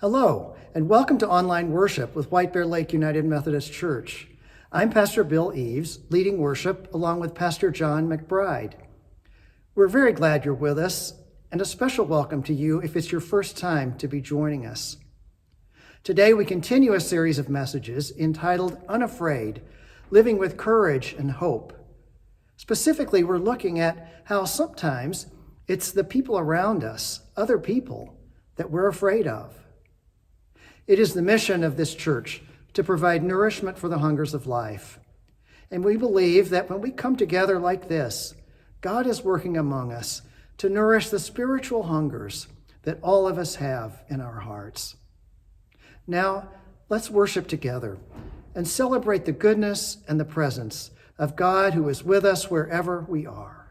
Hello, and welcome to online worship with White Bear Lake United Methodist Church. I'm Pastor Bill Eves, leading worship along with Pastor John McBride. We're very glad you're with us, and a special welcome to you if it's your first time to be joining us. Today we continue a series of messages entitled Unafraid, Living with Courage and Hope. Specifically, we're looking at how sometimes it's the people around us, other people, that we're afraid of. It is the mission of this church to provide nourishment for the hungers of life. And we believe that when we come together like this, God is working among us to nourish the spiritual hungers that all of us have in our hearts. Now, let's worship together and celebrate the goodness and the presence of God who is with us wherever we are.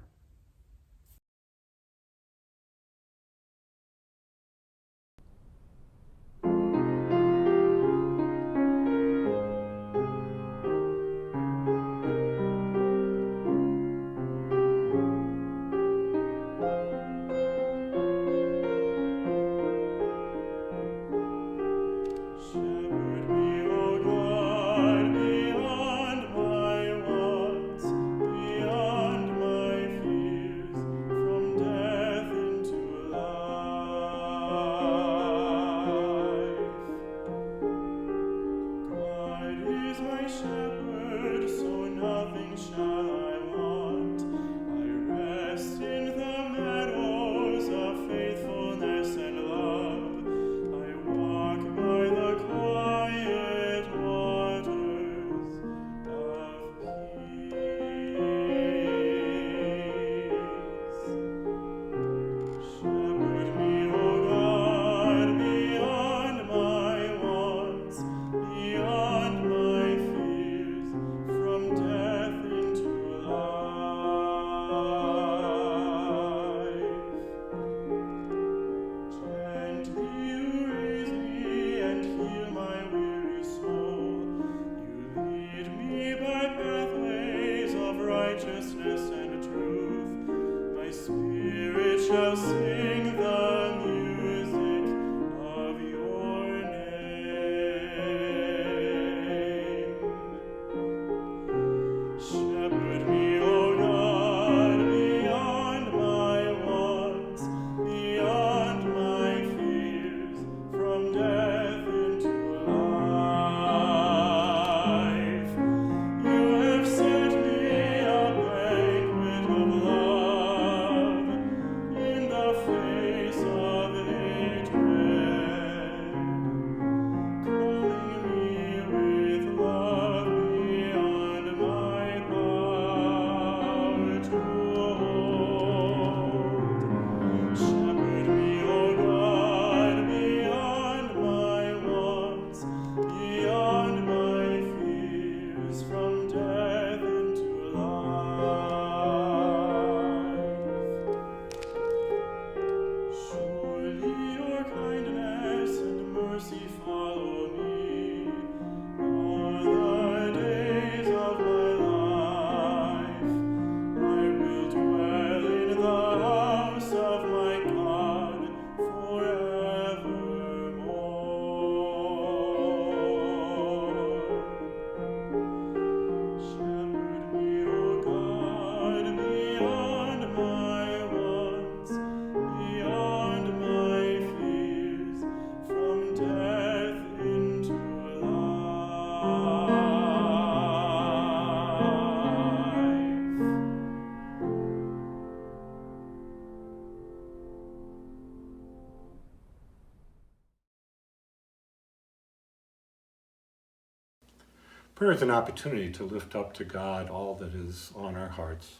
Prayer is an opportunity to lift up to God all that is on our hearts,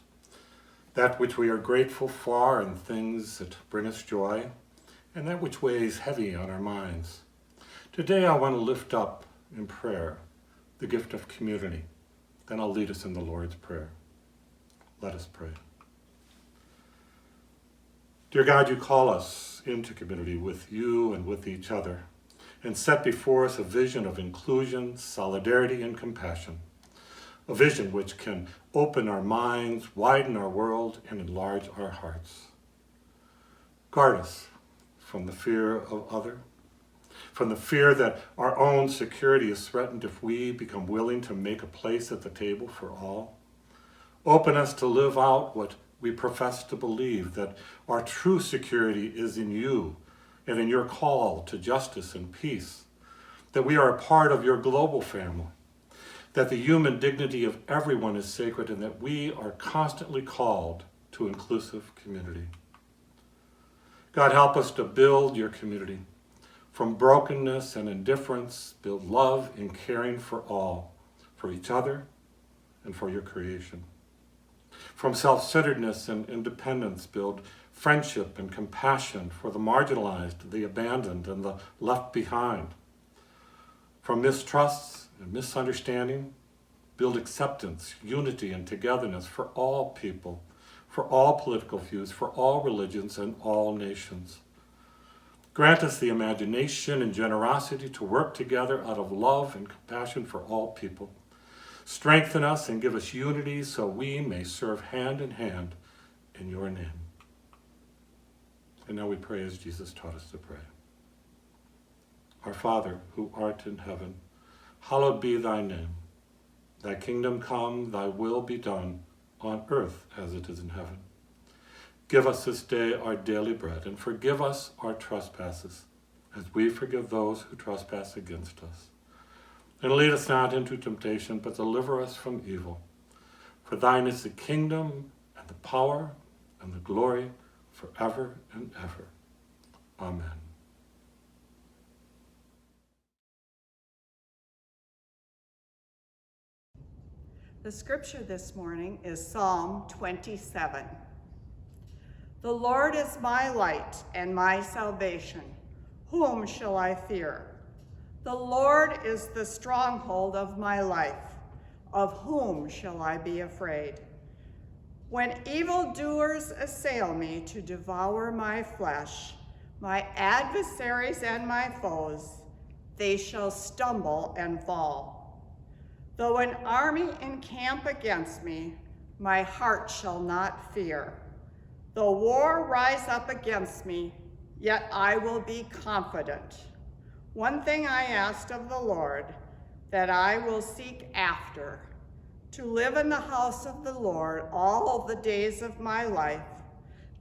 that which we are grateful for and things that bring us joy, and that which weighs heavy on our minds. Today I want to lift up in prayer the gift of community. Then I'll lead us in the Lord's Prayer. Let us pray. Dear God, you call us into community with you and with each other, and set before us a vision of inclusion, solidarity, and compassion, a vision which can open our minds, widen our world, and enlarge our hearts. Guard us from the fear of other, from the fear that our own security is threatened if we become willing to make a place at the table for all. Open us to live out what we profess to believe, that our true security is in you and in your call to justice and peace, that we are a part of your global family, that the human dignity of everyone is sacred, and that we are constantly called to inclusive community. God, help us to build your community. From brokenness and indifference, build love and caring for all, for each other and for your creation. From self-centeredness and independence, build friendship and compassion for the marginalized, the abandoned, and the left behind. From mistrusts and misunderstanding, build acceptance, unity, and togetherness for all people, for all political views, for all religions, and all nations. Grant us the imagination and generosity to work together out of love and compassion for all people. Strengthen us and give us unity so we may serve hand in hand in your name. And now we pray as Jesus taught us to pray. Our Father, who art in heaven, hallowed be thy name. Thy kingdom come, thy will be done, on earth as it is in heaven. Give us this day our daily bread, and forgive us our trespasses, as we forgive those who trespass against us. And lead us not into temptation, but deliver us from evil. For thine is the kingdom, and the power, and the glory, forever and ever. Amen. The scripture this morning is Psalm 27. The Lord is my light and my salvation. Whom shall I fear? The Lord is the stronghold of my life. Of whom shall I be afraid? When evildoers assail me to devour my flesh, my adversaries and my foes, they shall stumble and fall. Though an army encamp against me, my heart shall not fear. Though war rise up against me, yet I will be confident. One thing I asked of the Lord, that I will seek after, to live in the house of the Lord all the days of my life,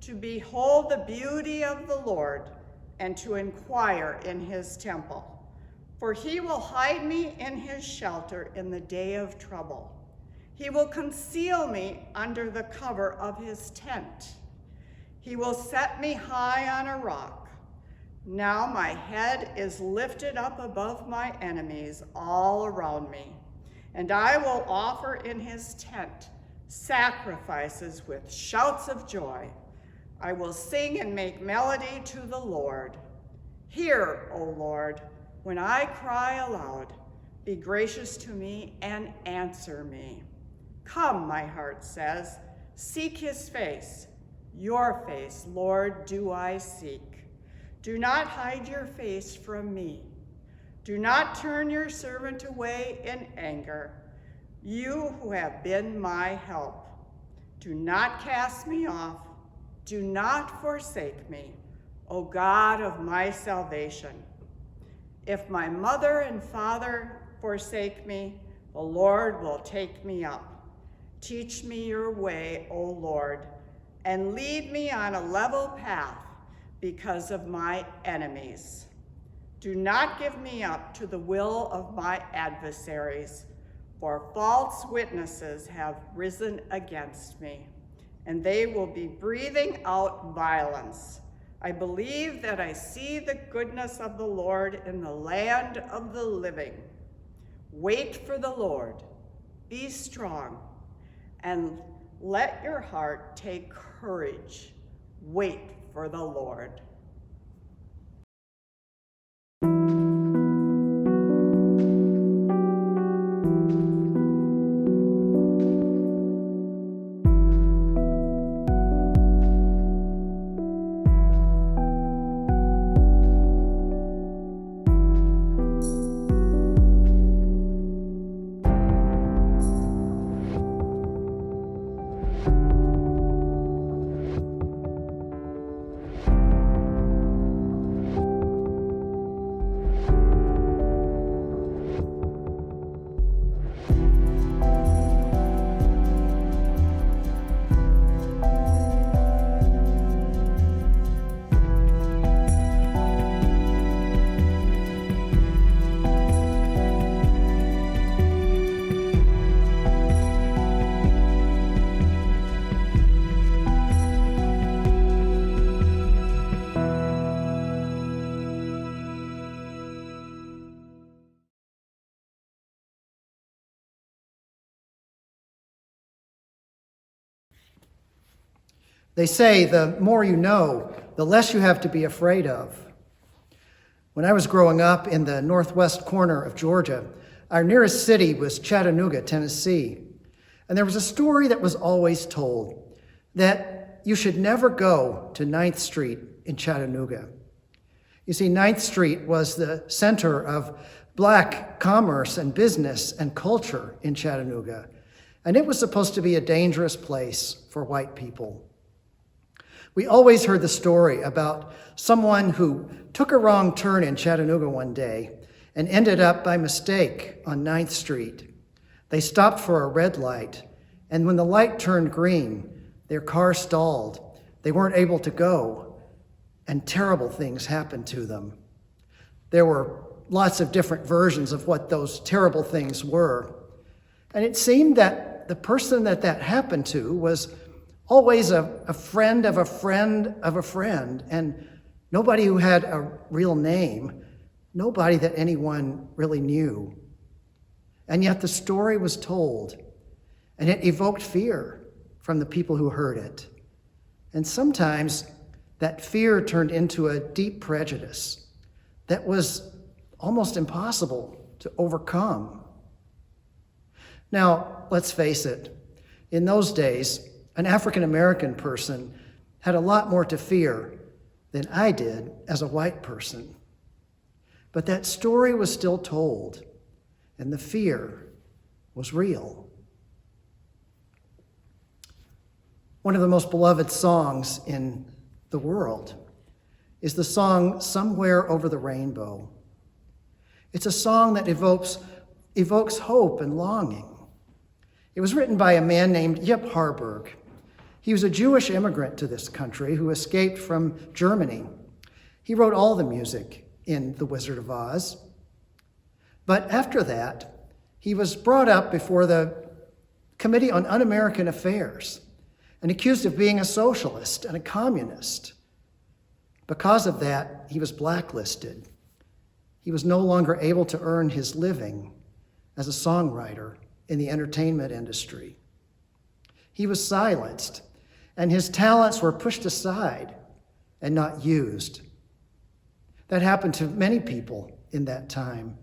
to behold the beauty of the Lord, and to inquire in his temple. For he will hide me in his shelter in the day of trouble. He will conceal me under the cover of his tent. He will set me high on a rock. Now my head is lifted up above my enemies all around me, and I will offer in his tent sacrifices with shouts of joy. I will sing and make melody to the Lord. Hear, O Lord, when I cry aloud. Be gracious to me and answer me. Come, my heart says, seek his face. Your face, Lord, do I seek. Do not hide your face from me. Do not turn your servant away in anger, you who have been my help. Do not cast me off. Do not forsake me, O God of my salvation. If my mother and father forsake me, the Lord will take me up. Teach me your way, O Lord, and lead me on a level path because of my enemies. Do not give me up to the will of my adversaries, for false witnesses have risen against me, and they will be breathing out violence. I believe that I see the goodness of the Lord in the land of the living. Wait for the Lord, be strong, and let your heart take courage. Wait for the Lord. They say the more you know, the less you have to be afraid of. When I was growing up in the northwest corner of Georgia, our nearest city was Chattanooga, Tennessee. And there was a story that was always told, that you should never go to 9th Street in Chattanooga. You see, 9th Street was the center of Black commerce and business and culture in Chattanooga, and it was supposed to be a dangerous place for white people. We always heard the story about someone who took a wrong turn in Chattanooga one day and ended up by mistake on 9th Street. They stopped for a red light, and when the light turned green, their car stalled. They weren't able to go, and terrible things happened to them. There were lots of different versions of what those terrible things were. And it seemed that the person that happened to was always a friend of a friend of a friend, and nobody who had a real name, nobody that anyone really knew. And yet the story was told, and it evoked fear from the people who heard it. And sometimes that fear turned into a deep prejudice that was almost impossible to overcome. Now, let's face it, in those days, an African American person had a lot more to fear than I did as a white person. But that story was still told, and the fear was real. One of the most beloved songs in the world is the song Somewhere Over the Rainbow. It's a song that evokes hope and longing. It was written by a man named Yip Harburg. He was a Jewish immigrant to this country who escaped from Germany. He wrote all the music in The Wizard of Oz. But after that, he was brought up before the Committee on Un-American Affairs and accused of being a socialist and a communist. Because of that, he was blacklisted. He was no longer able to earn his living as a songwriter in the entertainment industry. He was silenced, and his talents were pushed aside and not used. That happened to many people in that time.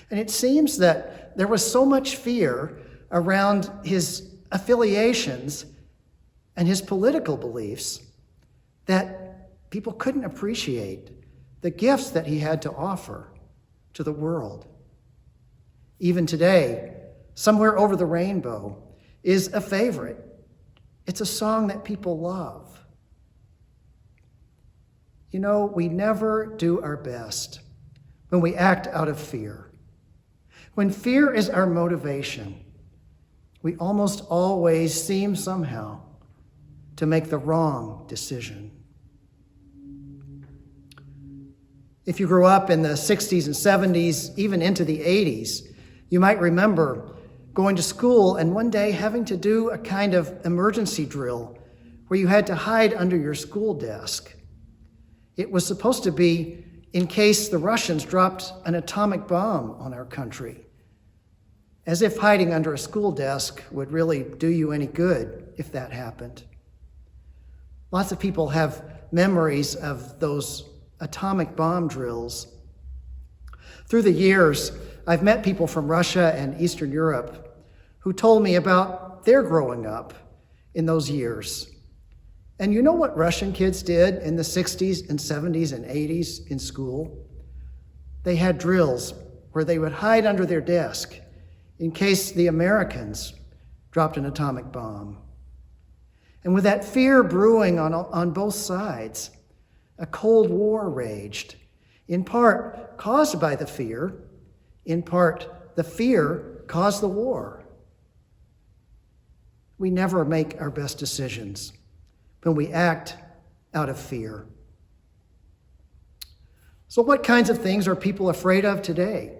And it seems that there was so much fear around his affiliations and his political beliefs that people couldn't appreciate the gifts that he had to offer to the world. Even today, Somewhere Over the Rainbow is a favorite. It's a song that people love. You know, we never do our best when we act out of fear. When fear is our motivation, we almost always seem somehow to make the wrong decision. If you grew up in the 60s and 70s, even into the 80s, you might remember going to school and one day having to do a kind of emergency drill where you had to hide under your school desk. It was supposed to be in case the Russians dropped an atomic bomb on our country, as if hiding under a school desk would really do you any good if that happened. Lots of people have memories of those atomic bomb drills. Through the years, I've met people from Russia and Eastern Europe who told me about their growing up in those years. And you know what Russian kids did in the 60s and 70s and 80s in school? They had drills where they would hide under their desk in case the Americans dropped an atomic bomb. And with that fear brewing on both sides, a Cold War raged, in part caused by the fear, in part the fear caused the war. We never make our best decisions when we act out of fear. So what kinds of things are people afraid of today?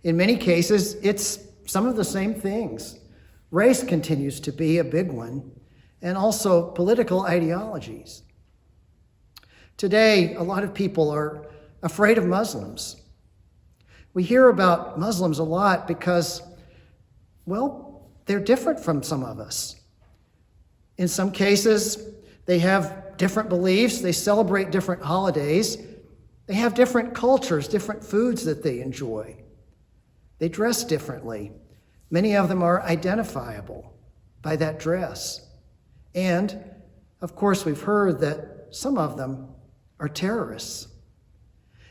In many cases, it's some of the same things. Race continues to be a big one, and also political ideologies. Today, a lot of people are afraid of Muslims. We hear about Muslims a lot because, well, they're different from some of us. In some cases, they have different beliefs, they celebrate different holidays, they have different cultures, different foods that they enjoy. They dress differently. Many of them are identifiable by that dress. And, of course, we've heard that some of them are terrorists.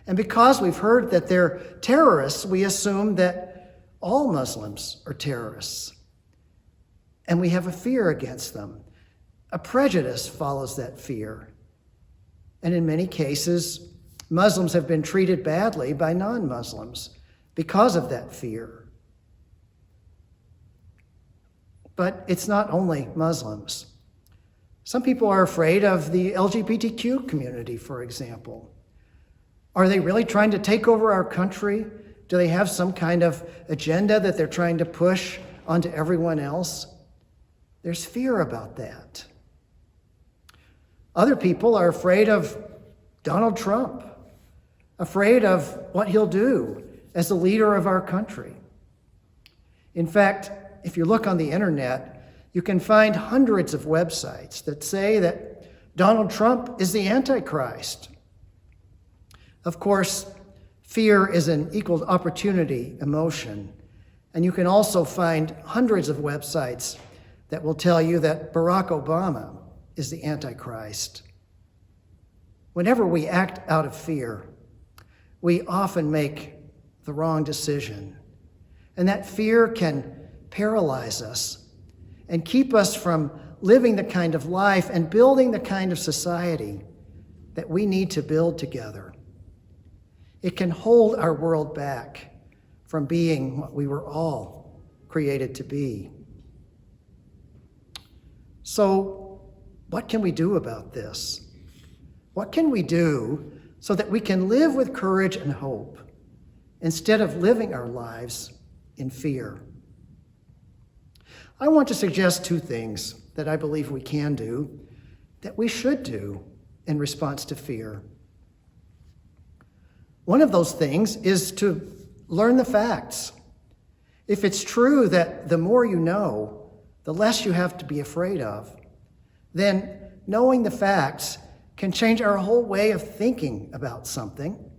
And because we've heard that they're terrorists, we assume that all Muslims are terrorists. And we have a fear against them. A prejudice follows that fear. And in many cases, Muslims have been treated badly by non-Muslims because of that fear. But it's not only Muslims. Some people are afraid of the LGBTQ community, for example. Are they really trying to take over our country? Do they have some kind of agenda that they're trying to push onto everyone else? There's fear about that. Other people are afraid of Donald Trump, afraid of what he'll do as the leader of our country. In fact, if you look on the internet, you can find hundreds of websites that say that Donald Trump is the Antichrist. Of course, fear is an equal opportunity emotion, and you can also find hundreds of websites that will tell you that Barack Obama is the Antichrist. Whenever we act out of fear, we often make the wrong decision, and that fear can paralyze us and keep us from living the kind of life and building the kind of society that we need to build together. It can hold our world back from being what we were all created to be. So, what can we do about this? What can we do so that we can live with courage and hope instead of living our lives in fear? I want to suggest two things that I believe we can do, that we should do in response to fear. One of those things is to learn the facts. If it's true that the more you know, the less you have to be afraid of, then knowing the facts can change our whole way of thinking about something.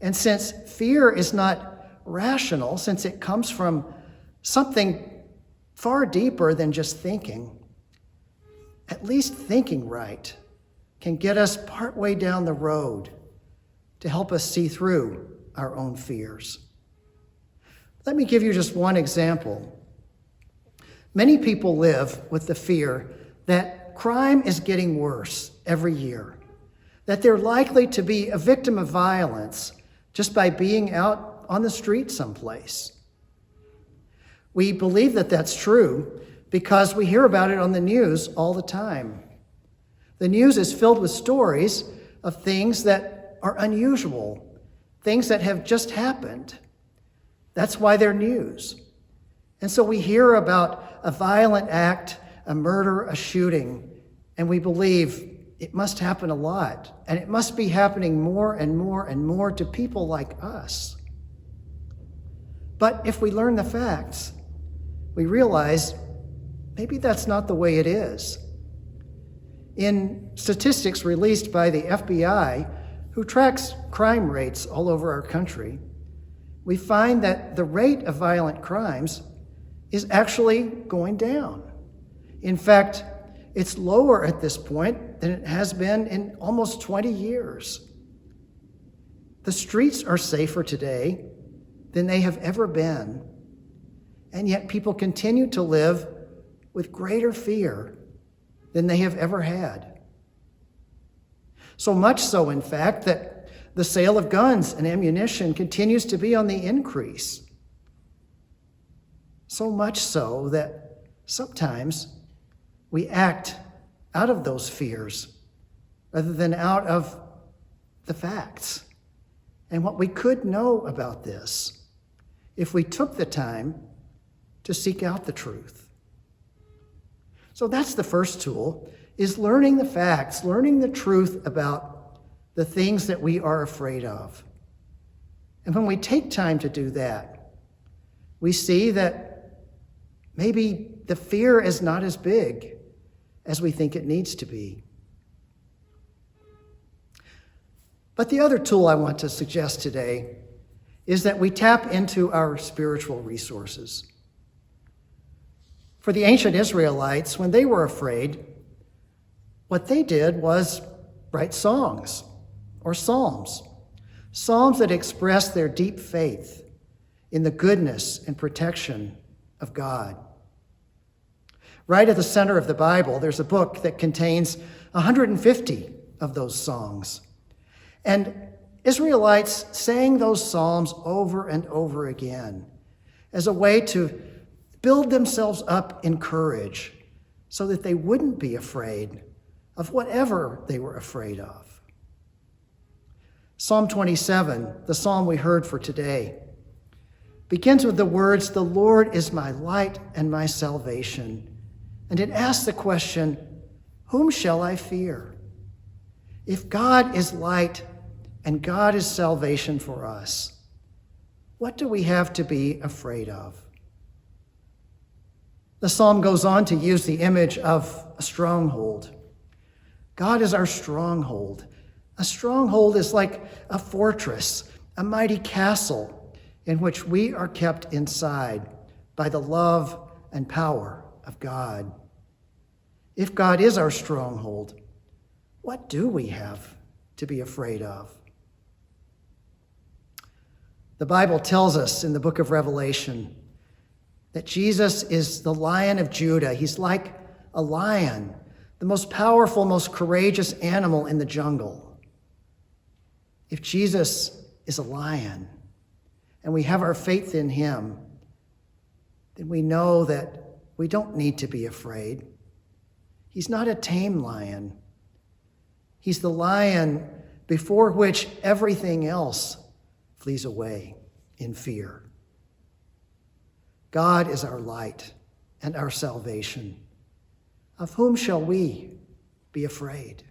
And since fear is not rational, since it comes from something far deeper than just thinking, at least thinking right can get us partway down the road to help us see through our own fears. Let me give you just one example. Many people live with the fear that crime is getting worse every year, that they're likely to be a victim of violence just by being out on the street someplace. We believe that that's true because we hear about it on the news all the time. The news is filled with stories of things that are unusual, things that have just happened. That's why they're news. And so we hear about a violent act, a murder, a shooting, and we believe it must happen a lot, and it must be happening more and more and more to people like us. But if we learn the facts, we realize maybe that's not the way it is. In statistics released by the FBI, who tracks crime rates all over our country, we find that the rate of violent crimes is actually going down. In fact, it's lower at this point than it has been in almost 20 years. The streets are safer today than they have ever been, and yet people continue to live with greater fear than they have ever had. So much so, in fact, that the sale of guns and ammunition continues to be on the increase. So much so that sometimes we act out of those fears rather than out of the facts and what we could know about this if we took the time to seek out the truth. So that's the first tool, is learning the facts, learning the truth about the things that we are afraid of. And when we take time to do that, we see that maybe the fear is not as big as we think it needs to be. But the other tool I want to suggest today is that we tap into our spiritual resources. For the ancient Israelites, when they were afraid, what they did was write songs or psalms that expressed their deep faith in the goodness and protection of God. Right at the center of the Bible, there's a book that contains 150 of those songs. And Israelites sang those psalms over and over again as a way to build themselves up in courage so that they wouldn't be afraid of whatever they were afraid of. Psalm 27, the psalm we heard for today, begins with the words, "The Lord is my light and my salvation." And it asks the question, whom shall I fear? If God is light and God is salvation for us, what do we have to be afraid of? The psalm goes on to use the image of a stronghold. God is our stronghold. A stronghold is like a fortress, a mighty castle in which we are kept inside by the love and power of God. If God is our stronghold, what do we have to be afraid of? The Bible tells us in the book of Revelation that Jesus is the Lion of Judah. He's like a lion, the most powerful, most courageous animal in the jungle. If Jesus is a lion and we have our faith in him, then we know that we don't need to be afraid. He's not a tame lion. He's the lion before which everything else flees away in fear. God is our light and our salvation. Of whom shall we be afraid?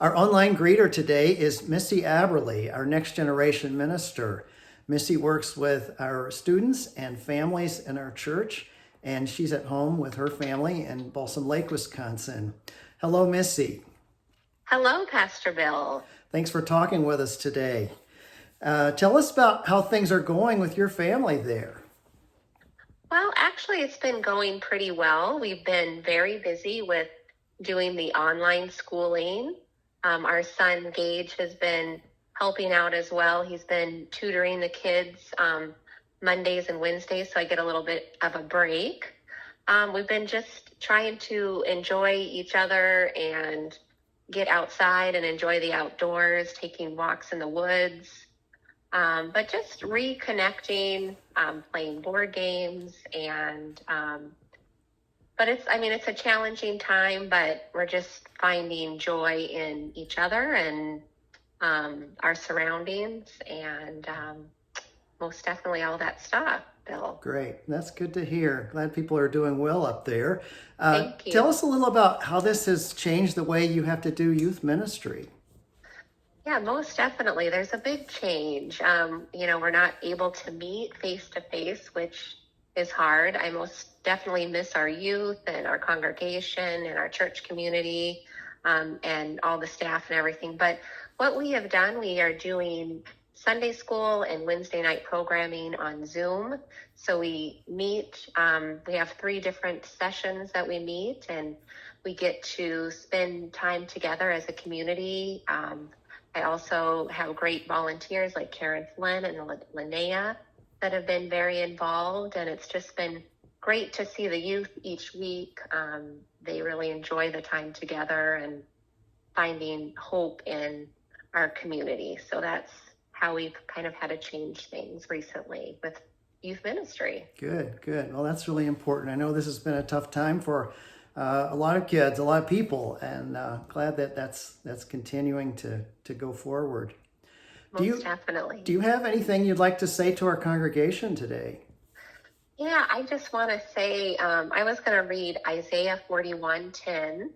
Our online greeter today is Missy Aberley, our Next Generation Minister. Missy works with our students and families in our church, and she's at home with her family in Balsam Lake, Wisconsin. Hello, Missy. Hello, Pastor Bill. Thanks for talking with us today. Tell us about how things are going with your family there. Well, actually, it's been going pretty well. We've been very busy with doing the online schooling. Our son, Gage, has been helping out as well. He's been tutoring the kids Mondays and Wednesdays, so I get a little bit of a break. We've been just trying to enjoy each other and get outside and enjoy the outdoors, taking walks in the woods. But just reconnecting, playing board games, and but it's a challenging time, but we're just finding joy in each other and our surroundings, and most definitely all that stuff, Bill. Great. That's good to hear. Glad people are doing well up there. Thank you. Tell us a little about how this has changed the way you have to do youth ministry. Yeah, most definitely. There's a big change. We're not able to meet face to face, which is hard. I most definitely miss our youth and our congregation and our church community, and all the staff and everything. But what we have done, we are doing Sunday school and Wednesday night programming on Zoom. So we meet, we have 3 different sessions that we meet, and we get to spend time together as a community. I also have great volunteers like Karen Flynn and Linnea that have been very involved, and it's just been great to see the youth each week. They really enjoy the time together and finding hope in our community. So that's how we've kind of had to change things recently with youth ministry. Good. Well, that's really important. I know this has been a tough time for a lot of kids, a lot of people, and glad that that's continuing to go forward. Definitely. Do you have anything you'd like to say to our congregation today? Yeah, I just want to say, I was going to read Isaiah 41:10.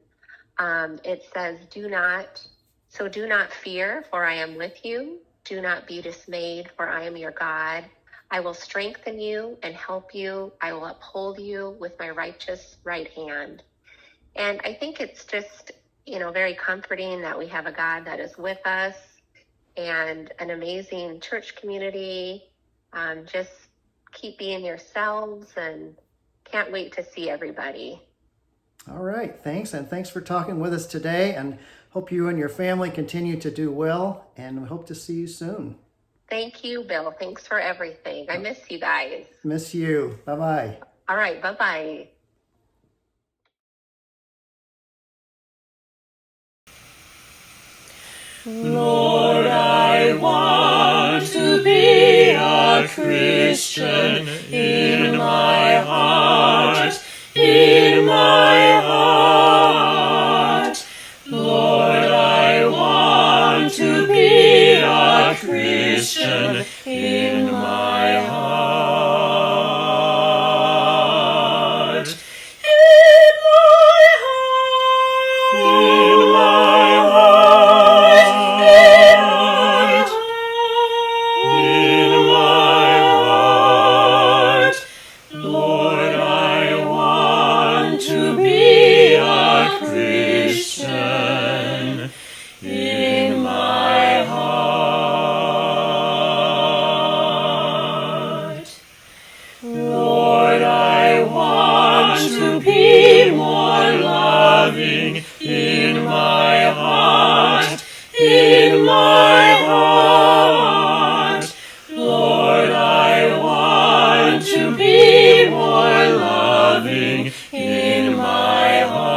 It says, do not fear, for I am with you. Do not be dismayed, for I am your God. I will strengthen you and help you. I will uphold you with my righteous right hand. And I think it's just, very comforting that we have a God that is with us and an amazing church community. Just keep being yourselves, and can't wait to see everybody. All right. Thanks. And thanks for talking with us today, and hope you and your family continue to do well, and we hope to see you soon. Thank you, Bill. Thanks for everything. I miss you guys. Miss you. Bye-bye. All right. Bye-bye. Lord, I want to be a Christian in my heart, in my heart. Lord, I want to be a Christian in my heart. In my heart. In my heart. In my heart. Lord, I want to be a Christian in my heart. Lord, I want to be more loving in my heart, in my heart. Lord, I want to be more loving in my heart.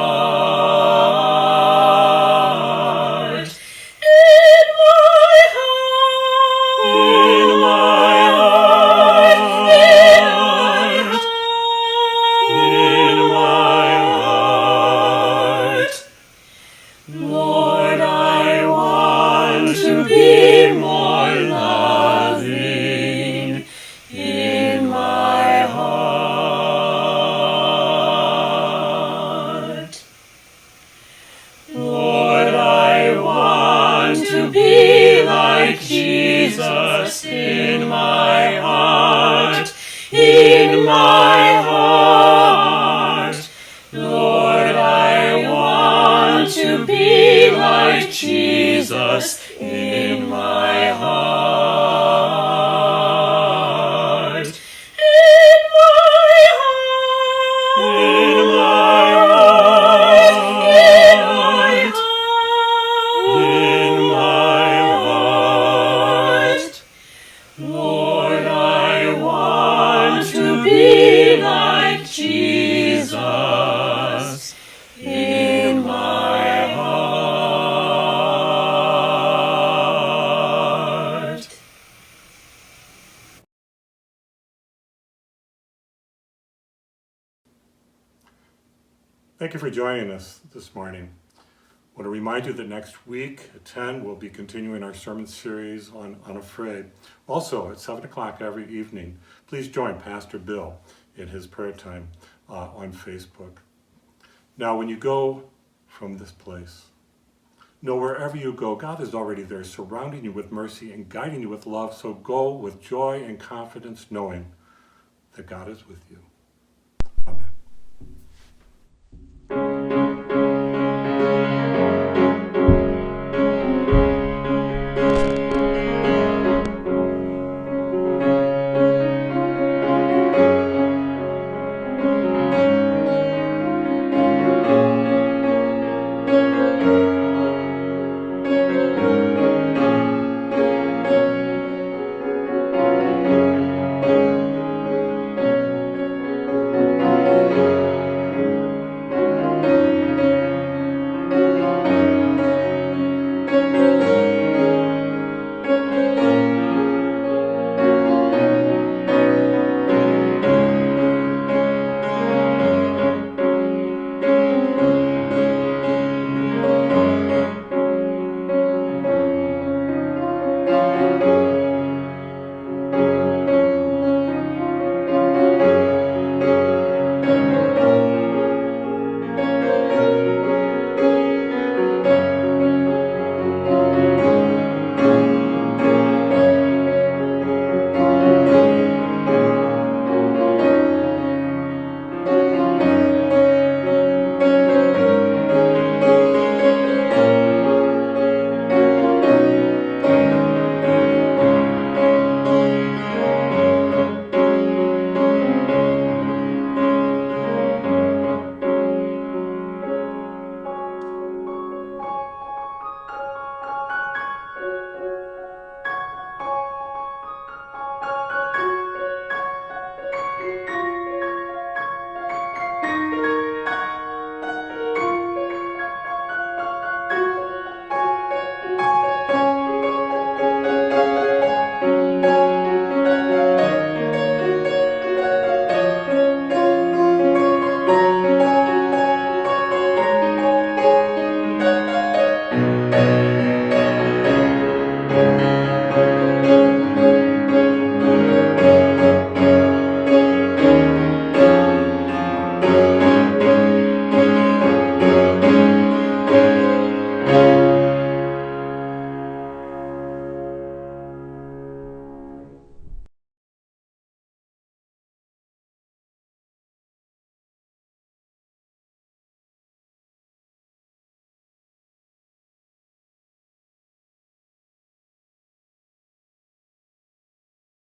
In my heart. In my heart. In my heart. Lord, Jesus, in my heart, in my heart. Lord, I want to be like Jesus in my heart. In my heart. In my heart. In my heart. Lord, I want to be like Jesus in my heart. Thank you for joining us this morning. I want to remind you that next week at 10, we'll be continuing our sermon series on Unafraid. Also, at 7 o'clock every evening, please join Pastor Bill in his prayer time on Facebook. Now, when you go from this place, know wherever you go, God is already there, surrounding you with mercy and guiding you with love. So go with joy and confidence, knowing that God is with you.